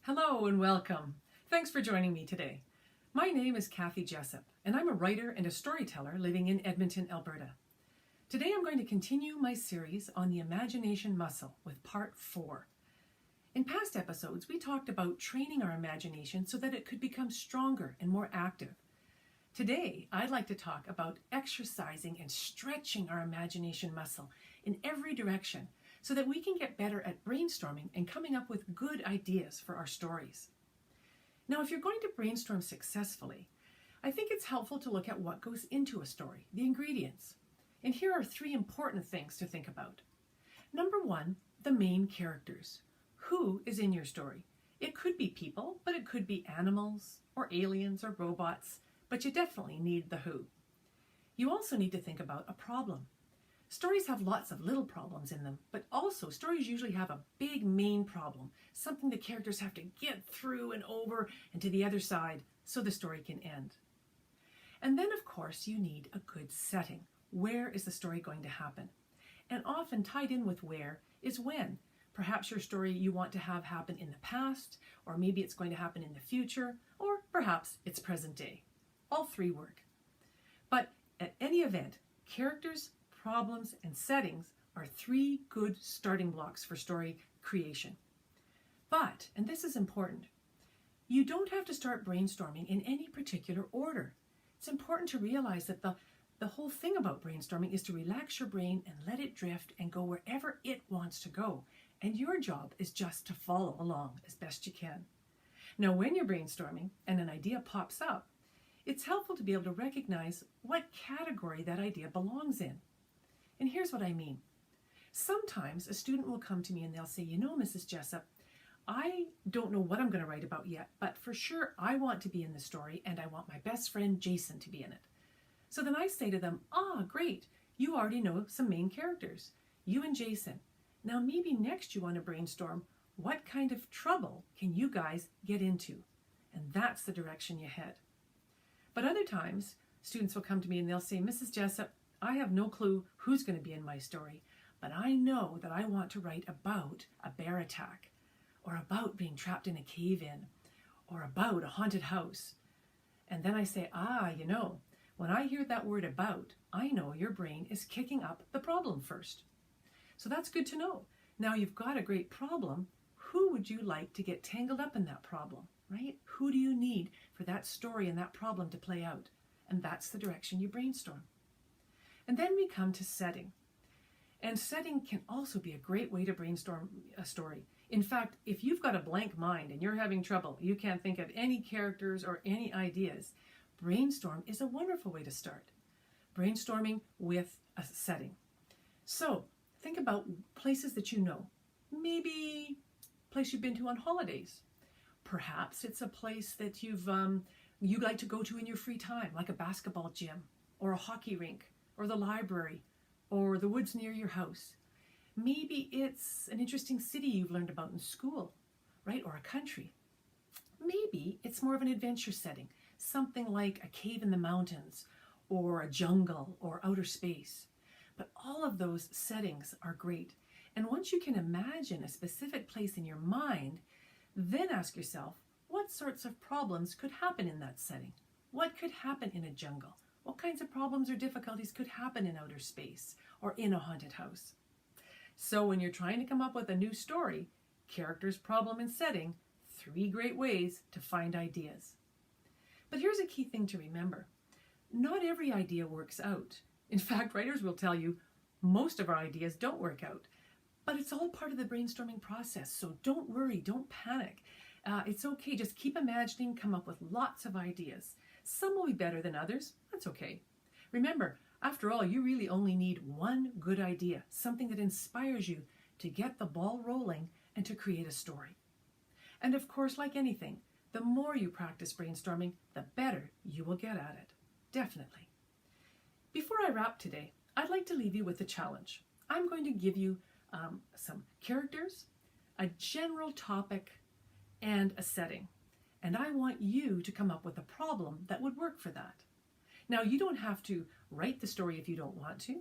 Hello and welcome. Thanks for joining me today. My name is Jessup, and I'm a writer and a storyteller living in Edmonton, Alberta. Today I'm going to continue my series on the imagination muscle with part 4. In past episodes, we talked about training our imagination so that it could become stronger and more active. Today, I'd like to talk about exercising and stretching our imagination muscle in every direction so that we can get better at brainstorming and coming up with good ideas for our stories. Now, if you're going to brainstorm successfully, I think it's helpful to look at what goes into a story, the ingredients. And here are 3 important things to think about. Number 1, the main characters. Who is in your story? It could be people, but it could be animals or aliens or robots, but you definitely need the who. You also need to think about a problem. Stories have lots of little problems in them, but also stories usually have a big main problem, something the characters have to get through and over and to the other side so the story can end. And then, of course, you need a good setting. Where is the story going to happen? And often tied in with where is when. Perhaps your story you want to have happen in the past, or maybe it's going to happen in the future, or perhaps it's present day. All 3 work. But at any event, characters, problems, and settings are 3 good starting blocks for story creation. But, and this is important, you don't have to start brainstorming in any particular order. It's important to realize that the whole thing about brainstorming is to relax your brain and let it drift and go wherever it wants to go. And your job is just to follow along as best you can. Now, when you're brainstorming and an idea pops up, it's helpful to be able to recognize what category that idea belongs in. And here's what I mean. Sometimes a student will come to me and they'll say, Mrs. Jessup, I don't know what I'm going to write about yet, but for sure I want to be in the story and I want my best friend Jason to be in it. So then I say to them, great, you already know some main characters, you and Jason. Now maybe next you want to brainstorm what kind of trouble can you guys get into? And that's the direction you head. But other times, students will come to me and they'll say, Mrs. Jessup, I have no clue who's going to be in my story, but I know that I want to write about a bear attack, or about being trapped in a cave-in, or about a haunted house. And then I say, when I hear that word about, I know your brain is kicking up the problem first. So that's good to know. Now you've got a great problem. Who would you like to get tangled up in that problem, right? Who do you need for that story and that problem to play out? And that's the direction you brainstorm. And then we come to setting. And setting can also be a great way to brainstorm a story. In fact, if you've got a blank mind and you're having trouble, you can't think of any characters or any ideas, brainstorm is a wonderful way to start. Brainstorming with a setting. So think about places that you know. Maybe a place you've been to on holidays. Perhaps it's a place that you like to go to in your free time, like a basketball gym or a hockey rink, or the library, or the woods near your house. Maybe it's an interesting city you've learned about in school, right? Or a country. Maybe it's more of an adventure setting, something like a cave in the mountains, or a jungle, or outer space. But all of those settings are great. And once you can imagine a specific place in your mind, then ask yourself, what sorts of problems could happen in that setting? What could happen in a jungle? What kinds of problems or difficulties could happen in outer space or in a haunted house? So when you're trying to come up with a new story, characters, problem, and setting, 3 great ways to find ideas. But here's a key thing to remember. Not every idea works out. In fact, writers will tell you most of our ideas don't work out. But it's all part of the brainstorming process, so don't worry, don't panic. It's okay, just keep imagining, come up with lots of ideas. Some will be better than others, that's okay. Remember, after all, you really only need one good idea, something that inspires you to get the ball rolling and to create a story. And of course, like anything, the more you practice brainstorming, the better you will get at it. Definitely. Before I wrap today, I'd like to leave you with a challenge. I'm going to give you some characters, a general topic, and a setting. And I want you to come up with a problem that would work for that. Now, you don't have to write the story if you don't want to,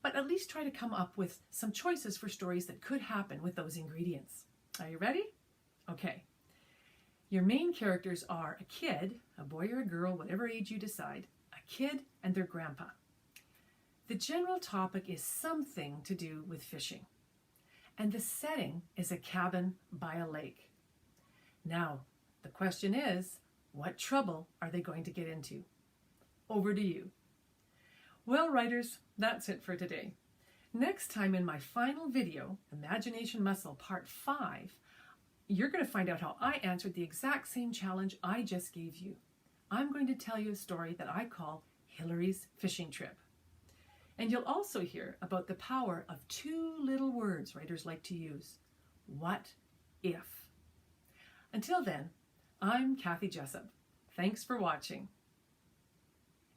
but at least try to come up with some choices for stories that could happen with those ingredients. Are you ready? Okay. Your main characters are a kid, a boy or a girl, whatever age you decide, a kid and their grandpa. The general topic is something to do with fishing, and the setting is a cabin by a lake. Now, the question is, what trouble are they going to get into? Over to you. Well, writers, that's it for today. Next time in my final video, Imagination Muscle Part 5, you're going to find out how I answered the exact same challenge I just gave you. I'm going to tell you a story that I call Hillary's Fishing Trip. And you'll also hear about the power of two little words writers like to use. What if? Until then, I'm Kathy Jessup. Thanks for watching.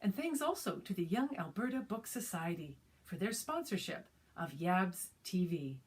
And thanks also to the Young Alberta Book Society for their sponsorship of Yabs TV.